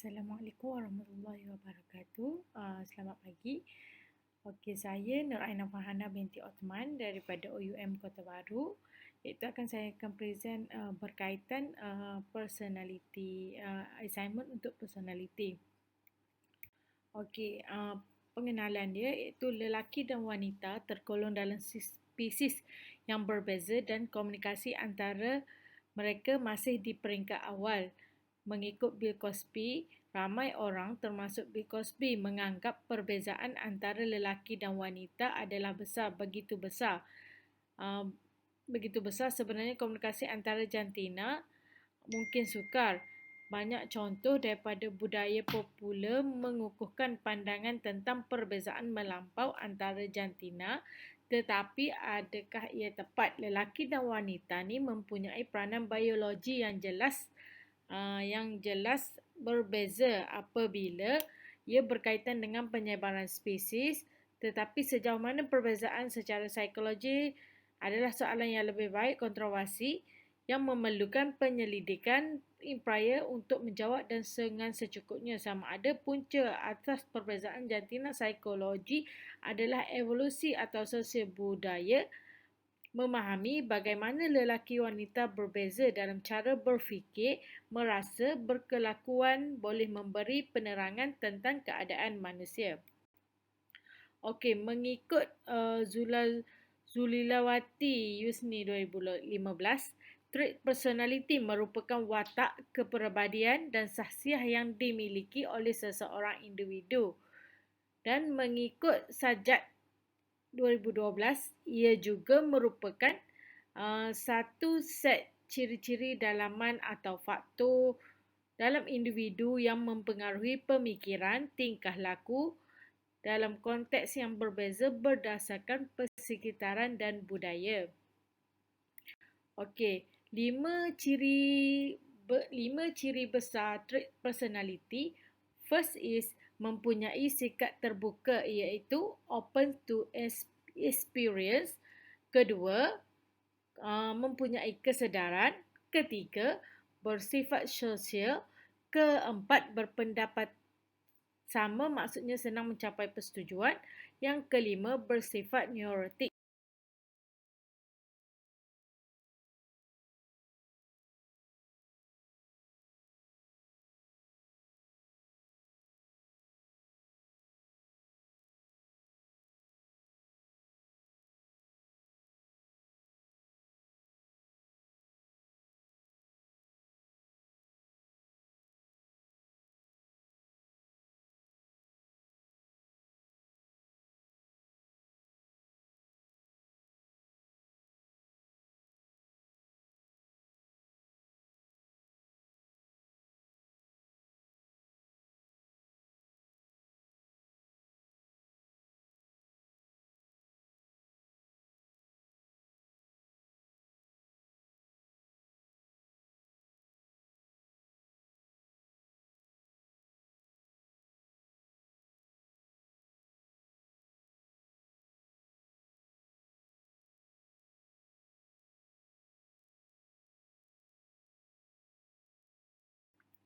Assalamualaikum warahmatullahi wabarakatuh. Selamat pagi. Okey, saya Nur Aina Farhana binti Othman daripada OUM Kota Baru. Iaitu saya akan present berkaitan personality, assignment untuk personality. Okey, pengenalan dia iaitu lelaki dan wanita tergolong dalam spesies yang berbeza dan komunikasi antara mereka masih di peringkat awal. Mengikut Bill Cosby, ramai orang termasuk Bill Cosby menganggap perbezaan antara lelaki dan wanita adalah besar, begitu besar. Begitu besar sebenarnya komunikasi antara jantina mungkin sukar. Banyak contoh daripada budaya popular mengukuhkan pandangan tentang perbezaan melampau antara jantina, tetapi adakah ia tepat? Lelaki dan wanita ni mempunyai peranan biologi yang jelas berbeza apabila ia berkaitan dengan penyebaran spesies, tetapi sejauh mana perbezaan secara psikologi adalah soalan yang lebih baik kontroversi yang memerlukan penyelidikan prior untuk menjawab dan dengan secukupnya. Sama ada punca atas perbezaan jantina psikologi adalah evolusi atau sosial budaya. Memahami bagaimana lelaki wanita berbeza dalam cara berfikir, merasa, berkelakuan boleh memberi penerangan tentang keadaan manusia. Okey, mengikut Zulilawati Yusni 2015, trait personality merupakan watak kepribadian dan sahsiah yang dimiliki oleh seseorang individu. Dan mengikut Sajat 2012, ia juga merupakan satu set ciri-ciri dalaman atau faktor dalam individu yang mempengaruhi pemikiran, tingkah laku dalam konteks yang berbeza berdasarkan persekitaran dan budaya. Okey, 5 ciri besar trait personality. First is mempunyai sikap terbuka iaitu open to experience. Kedua, mempunyai kesedaran. Ketiga, bersifat sosial. Keempat, berpendapat sama, maksudnya senang mencapai persetujuan. Yang kelima, bersifat neurotik.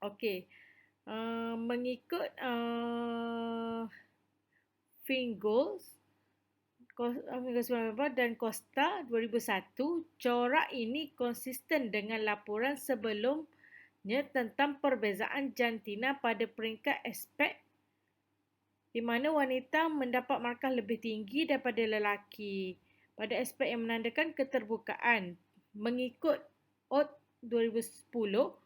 Okey, mengikut Fingers dan Costa 2001, corak ini konsisten dengan laporan sebelumnya tentang perbezaan jantina pada peringkat aspek di mana wanita mendapat markah lebih tinggi daripada lelaki pada aspek yang menandakan keterbukaan. Mengikut Oates 2010,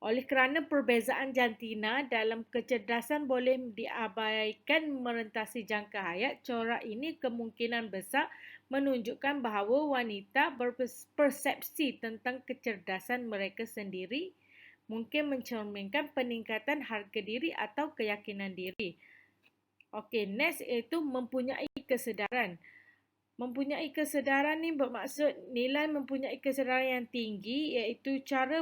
oleh kerana perbezaan jantina dalam kecerdasan boleh diabaikan merentasi jangka hayat, corak ini kemungkinan besar menunjukkan bahawa wanita berpersepsi tentang kecerdasan mereka sendiri, mungkin mencerminkan peningkatan harga diri atau keyakinan diri. Okey, next iaitu mempunyai kesedaran. Mempunyai kesedaran ni bermaksud nilai mempunyai kesedaran yang tinggi iaitu ciri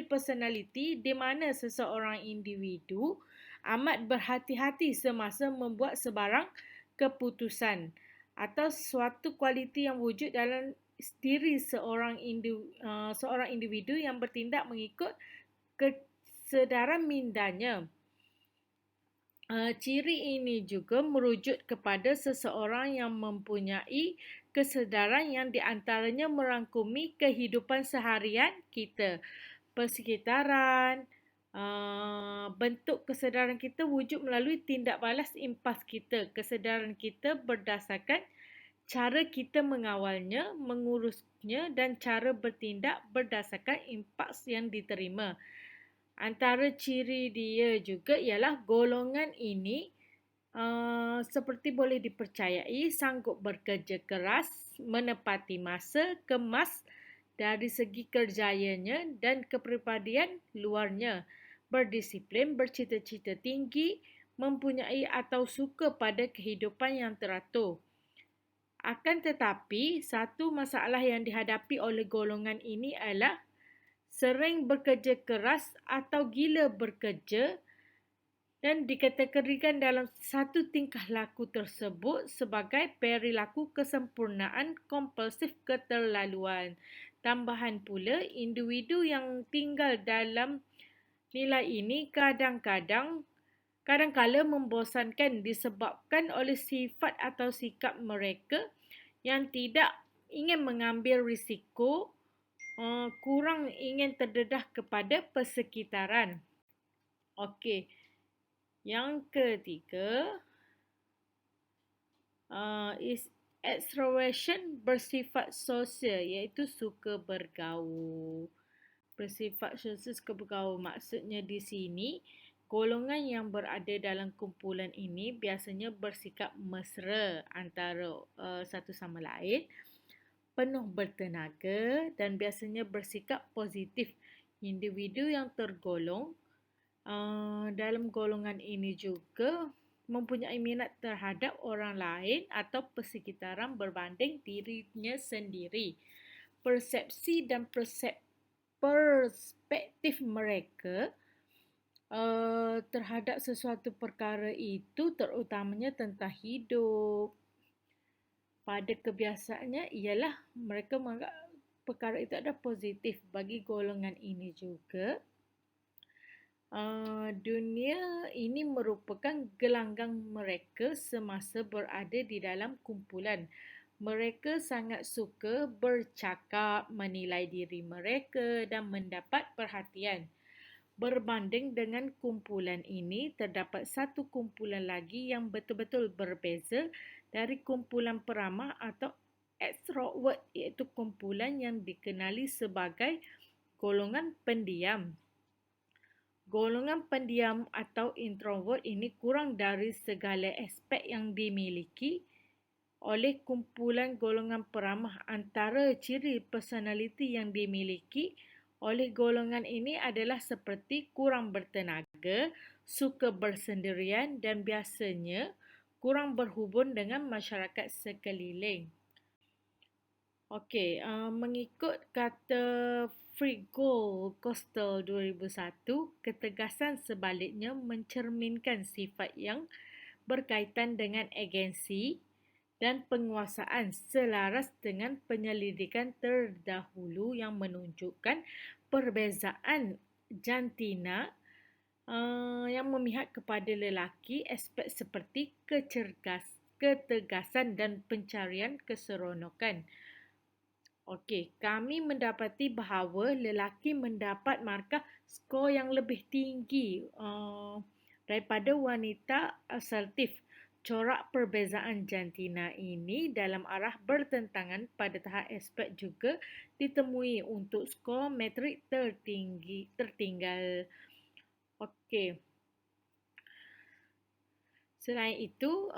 personality di mana seseorang individu amat berhati-hati semasa membuat sebarang keputusan atau suatu kualiti yang wujud dalam diri seorang individu yang bertindak mengikut kesedaran mindanya. Ciri ini juga merujuk kepada seseorang yang mempunyai kesedaran yang diantaranya merangkumi kehidupan seharian kita, persekitaran, bentuk kesedaran kita wujud melalui tindak balas impas kita. Kesedaran kita berdasarkan cara kita mengawalnya, mengurusnya dan cara bertindak berdasarkan impas yang diterima. Antara ciri dia juga ialah golongan ini seperti boleh dipercayai sanggup bekerja keras, menepati masa, kemas dari segi kerjayanya dan kepribadian luarnya, berdisiplin, bercita-cita tinggi, mempunyai atau suka pada kehidupan yang teratur. Akan tetapi, satu masalah yang dihadapi oleh golongan ini adalah sering bekerja keras atau gila bekerja dan dikategorikan dalam satu tingkah laku tersebut sebagai perilaku kesempurnaan kompulsif keterlaluan. Tambahan pula, individu yang tinggal dalam nilai ini kadang-kala membosankan disebabkan oleh sifat atau sikap mereka yang tidak ingin mengambil risiko, kurang ingin terdedah kepada persekitaran. Okey. Yang ketiga is extroversion bersifat sosial, iaitu suka bergaul. Bersifat sosial, suka bergaul. Maksudnya di sini golongan yang berada dalam kumpulan ini biasanya bersikap mesra antara satu sama lain, penuh bertenaga dan biasanya bersikap positif. Individu yang tergolong dalam golongan ini juga mempunyai minat terhadap orang lain atau persekitaran berbanding dirinya sendiri. Persepsi dan perspektif mereka terhadap sesuatu perkara itu terutamanya tentang hidup, pada kebiasaannya ialah mereka menganggap perkara itu adalah positif. Bagi golongan ini juga, dunia ini merupakan gelanggang mereka semasa berada di dalam kumpulan. Mereka sangat suka bercakap, menilai diri mereka dan mendapat perhatian. Berbanding dengan kumpulan ini, terdapat satu kumpulan lagi yang betul-betul berbeza dari kumpulan peramah atau extrovert, iaitu kumpulan yang dikenali sebagai golongan pendiam. Golongan pendiam atau introvert ini kurang dari segala aspek yang dimiliki oleh kumpulan golongan peramah. Antara ciri personaliti yang dimiliki oleh golongan ini adalah seperti kurang bertenaga, suka bersendirian dan biasanya kurang berhubung dengan masyarakat sekeliling. Okey, mengikut kata Frigo Coastal 2001, ketegasan sebaliknya mencerminkan sifat yang berkaitan dengan agensi dan penguasaan selaras dengan penyelidikan terdahulu yang menunjukkan perbezaan jantina yang memihak kepada lelaki, aspek seperti ketegasan dan pencarian keseronokan. Okey, kami mendapati bahawa lelaki mendapat markah skor yang lebih tinggi daripada wanita asertif. Corak perbezaan jantina ini dalam arah bertentangan pada tahap aspek juga ditemui untuk skor metrik tertinggal. Okey. Selain itu,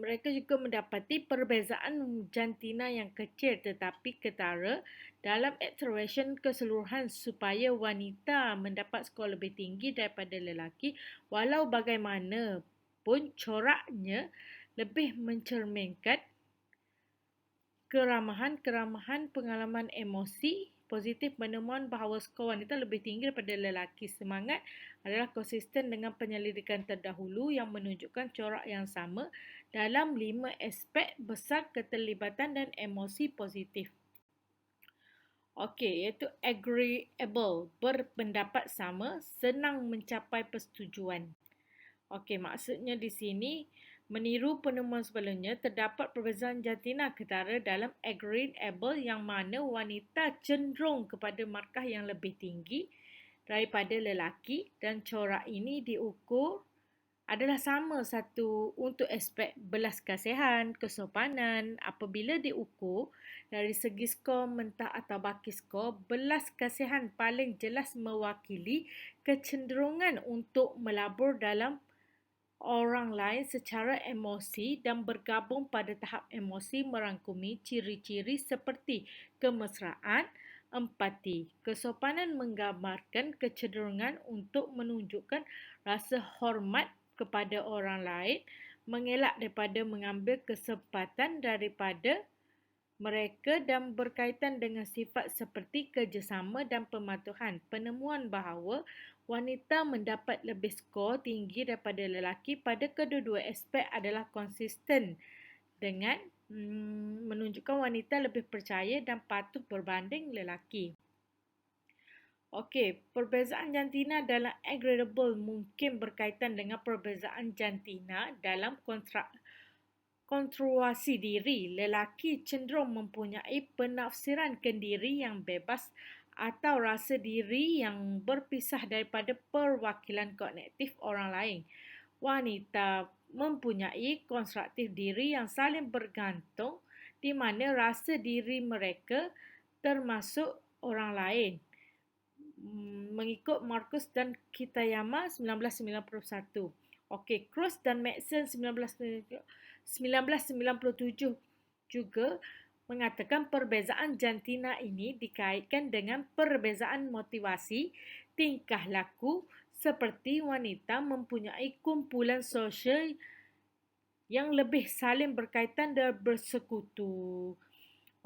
mereka juga mendapati perbezaan jantina yang kecil tetapi ketara dalam extroversion keseluruhan supaya wanita mendapat skor lebih tinggi daripada lelaki walau bagaimanapun coraknya lebih mencerminkan keramahan, pengalaman emosi positif menemuan bahawa skor wanita lebih tinggi daripada lelaki. Semangat adalah konsisten dengan penyelidikan terdahulu yang menunjukkan corak yang sama dalam 5 aspek besar keterlibatan dan emosi positif. Okey, iaitu agreeable, berpendapat sama, senang mencapai persetujuan. Okey, maksudnya di sini meniru penemuan sebelumnya, terdapat perbezaan jantina ketara dalam agreeable yang mana wanita cenderung kepada markah yang lebih tinggi daripada lelaki dan corak ini diukur adalah sama satu untuk aspek belas kasihan, kesopanan. Apabila diukur dari segi skor mentah atau baki skor, belas kasihan paling jelas mewakili kecenderungan untuk melabur dalam orang lain secara emosi dan bergabung pada tahap emosi merangkumi ciri-ciri seperti kemesraan, empati. Kesopanan menggambarkan kecenderungan untuk menunjukkan rasa hormat kepada orang lain, mengelak daripada mengambil kesempatan daripada mereka dan berkaitan dengan sifat seperti kerjasama dan pematuhan. Penemuan bahawa wanita mendapat lebih skor tinggi daripada lelaki pada kedua-dua aspek adalah konsisten dengan menunjukkan wanita lebih percaya dan patuh berbanding lelaki. Okey, perbezaan jantina dalam agreeable mungkin berkaitan dengan perbezaan jantina dalam konstruasi diri. Lelaki cenderung mempunyai penafsiran kendiri yang bebas atau rasa diri yang berpisah daripada perwakilan kognitif orang lain. Wanita mempunyai konstruktif diri yang saling bergantung di mana rasa diri mereka termasuk orang lain. Mengikut Marcus dan Kitayama 1991. Okey, Cross dan Maxson 1997 juga mengatakan perbezaan jantina ini dikaitkan dengan perbezaan motivasi, tingkah laku seperti wanita mempunyai kumpulan sosial yang lebih saling berkaitan dan bersekutu.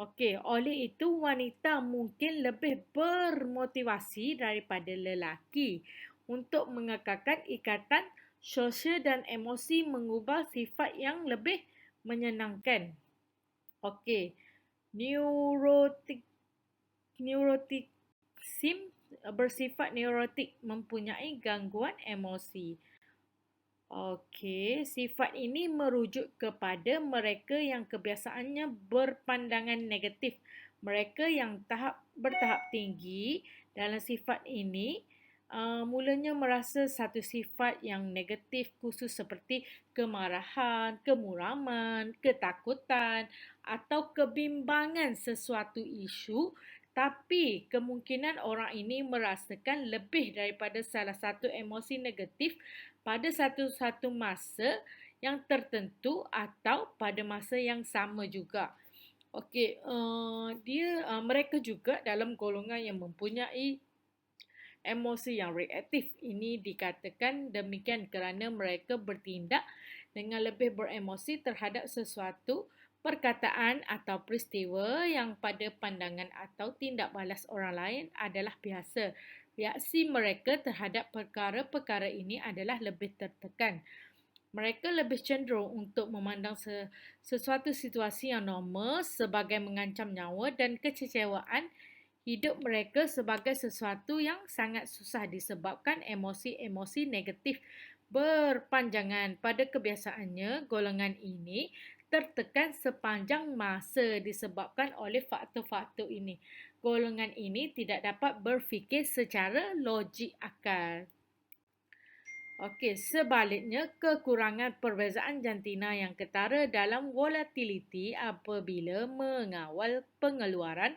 Okey, oleh itu wanita mungkin lebih bermotivasi daripada lelaki untuk mengekalkan ikatan sosial dan emosi mengubah sifat yang lebih menyenangkan. Okey, neuroticism bersifat neurotik, mempunyai gangguan emosi. Okey, sifat ini merujuk kepada mereka yang kebiasaannya berpandangan negatif. Mereka yang bertahap tinggi dalam sifat ini mulanya merasa satu sifat yang negatif khusus seperti kemarahan, kemuraman, ketakutan atau kebimbangan sesuatu isu, tapi kemungkinan orang ini merasakan lebih daripada salah satu emosi negatif pada satu-satu masa yang tertentu atau pada masa yang sama juga. Okey, mereka juga dalam golongan yang mempunyai emosi yang reaktif. Ini dikatakan demikian kerana mereka bertindak dengan lebih beremosi terhadap sesuatu perkataan atau peristiwa yang pada pandangan atau tindak balas orang lain adalah biasa. Reaksi mereka terhadap perkara-perkara ini adalah lebih tertekan. Mereka lebih cenderung untuk memandang sesuatu situasi yang normal sebagai mengancam nyawa dan kececewaan hidup mereka sebagai sesuatu yang sangat susah disebabkan emosi-emosi negatif berpanjangan. Pada kebiasaannya, golongan ini tertekan sepanjang masa disebabkan oleh faktor-faktor ini. Golongan ini tidak dapat berfikir secara logik akal. Okey, sebaliknya kekurangan perbezaan jantina yang ketara dalam volatility apabila mengawal pengeluaran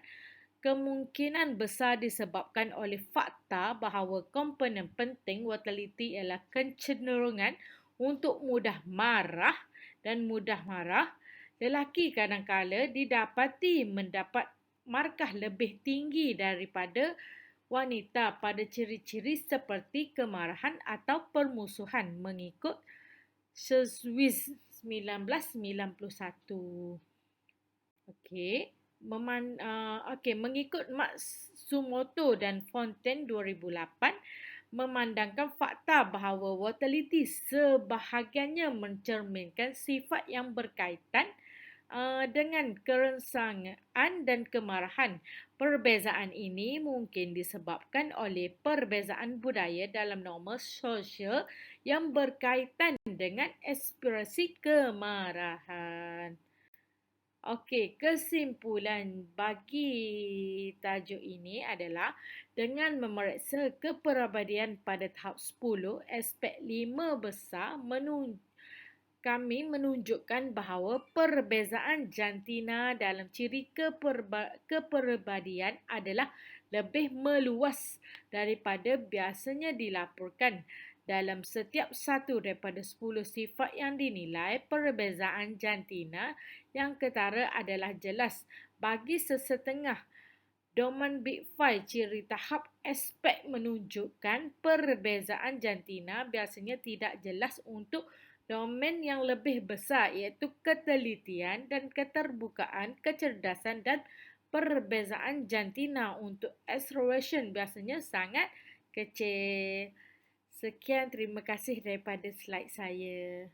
kemungkinan besar disebabkan oleh fakta bahawa komponen penting volatility ialah kecenderungan untuk mudah marah dan mudah marah. Lelaki kadang-kala didapati mendapat markah lebih tinggi daripada wanita pada ciri-ciri seperti kemarahan atau permusuhan mengikut Swiss 1991. Okey, mengikut Matsumoto dan Fontaine 2008 memandangkan fakta bahawa volatility sebahagiannya mencerminkan sifat yang berkaitan dengan kerengsangan dan kemarahan. Perbezaan ini mungkin disebabkan oleh perbezaan budaya dalam norma sosial yang berkaitan dengan ekspresi kemarahan. Okey, kesimpulan bagi tajuk ini adalah dengan memeriksa kepribadian pada tahap 10, aspek 5 besar kami menunjukkan bahawa perbezaan jantina dalam ciri kepribadian adalah lebih meluas daripada biasanya dilaporkan. Dalam setiap satu daripada 10 sifat yang dinilai, perbezaan jantina yang ketara adalah jelas bagi sesetengah. Domain Big Five ciri tahap aspek menunjukkan perbezaan jantina biasanya tidak jelas untuk domain yang lebih besar iaitu ketelitian dan keterbukaan, kecerdasan dan perbezaan jantina untuk extroversion biasanya sangat kecil. Sekian, terima kasih daripada slide saya.